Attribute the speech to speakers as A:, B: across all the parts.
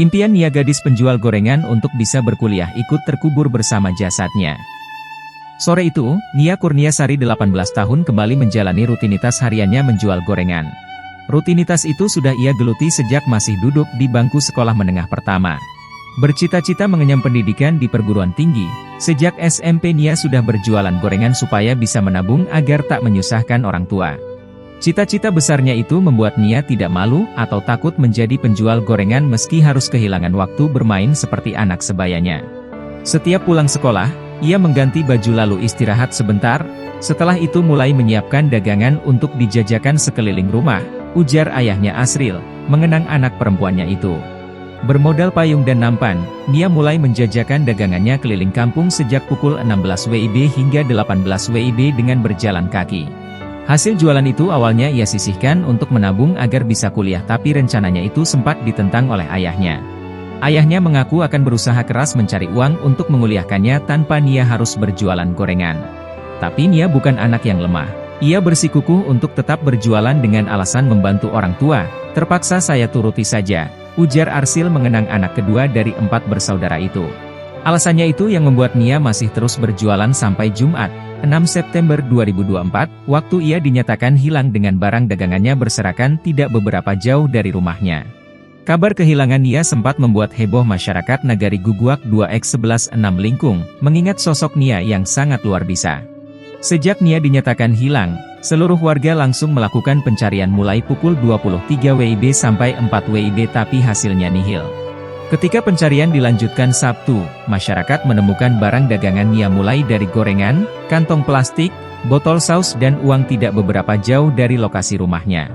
A: Impian Nia gadis penjual gorengan untuk bisa berkuliah ikut terkubur bersama jasadnya. Sore itu, Nia Kurniasari 18 tahun kembali menjalani rutinitas hariannya menjual gorengan. Rutinitas itu sudah ia geluti sejak masih duduk di bangku sekolah menengah pertama. Bercita-cita mengenyam pendidikan di perguruan tinggi, sejak SMP Nia sudah berjualan gorengan supaya bisa menabung agar tak menyusahkan orang tua. Cita-cita besarnya itu membuat Nia tidak malu atau takut menjadi penjual gorengan meski harus kehilangan waktu bermain seperti anak sebayanya. Setiap pulang sekolah, ia mengganti baju lalu istirahat sebentar, setelah itu mulai menyiapkan dagangan untuk dijajakan sekeliling rumah, ujar ayahnya Asril, mengenang anak perempuannya itu. Bermodal payung dan nampan, Nia mulai menjajakan dagangannya keliling kampung sejak pukul 16 WIB hingga 18 WIB dengan berjalan kaki. Hasil jualan itu awalnya ia sisihkan untuk menabung agar bisa kuliah, tapi rencananya itu sempat ditentang oleh ayahnya. Ayahnya mengaku akan berusaha keras mencari uang untuk menguliahkannya tanpa Nia harus berjualan gorengan. Tapi Nia bukan anak yang lemah. Ia bersikukuh untuk tetap berjualan dengan alasan membantu orang tua. Terpaksa saya turuti saja, ujar Arsil mengenang anak kedua dari 4 bersaudara itu. Alasannya itu yang membuat Nia masih terus berjualan sampai Jumat, 6 September 2024, waktu ia dinyatakan hilang dengan barang dagangannya berserakan tidak beberapa jauh dari rumahnya. Kabar kehilangan Nia sempat membuat heboh masyarakat Nagari Guguak 2X11 6 Lingkung, mengingat sosok Nia yang sangat luar biasa. Sejak Nia dinyatakan hilang, seluruh warga langsung melakukan pencarian mulai pukul 23 WIB sampai 4 WIB tapi hasilnya nihil. Ketika pencarian dilanjutkan Sabtu, masyarakat menemukan barang dagangan Nia mulai dari gorengan, kantong plastik, botol saus dan uang tidak beberapa jauh dari lokasi rumahnya.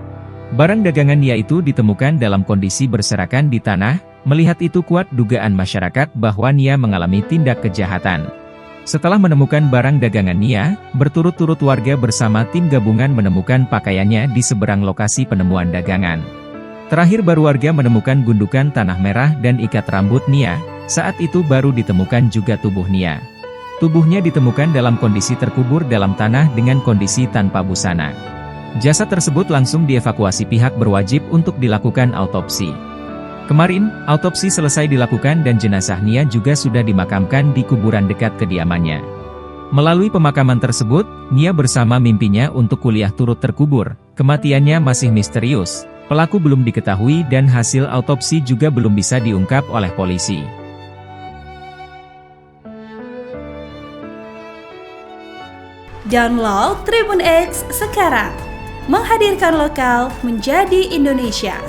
A: Barang dagangan Nia itu ditemukan dalam kondisi berserakan di tanah, melihat itu kuat dugaan masyarakat bahwa Nia mengalami tindak kejahatan. Setelah menemukan barang dagangan Nia, berturut-turut warga bersama tim gabungan menemukan pakaiannya di seberang lokasi penemuan dagangan. Terakhir baru warga menemukan gundukan tanah merah dan ikat rambut Nia, saat itu baru ditemukan juga tubuh Nia. Tubuhnya ditemukan dalam kondisi terkubur dalam tanah dengan kondisi tanpa busana. Jasad tersebut langsung dievakuasi pihak berwajib untuk dilakukan autopsi. Kemarin, autopsi selesai dilakukan dan jenazah Nia juga sudah dimakamkan di kuburan dekat kediamannya. Melalui pemakaman tersebut, Nia bersama mimpinya untuk kuliah turut terkubur. Kematiannya masih misterius. Pelaku belum diketahui dan hasil autopsi juga belum bisa diungkap oleh polisi.
B: Download Tribun X sekarang, menghadirkan lokal menjadi Indonesia.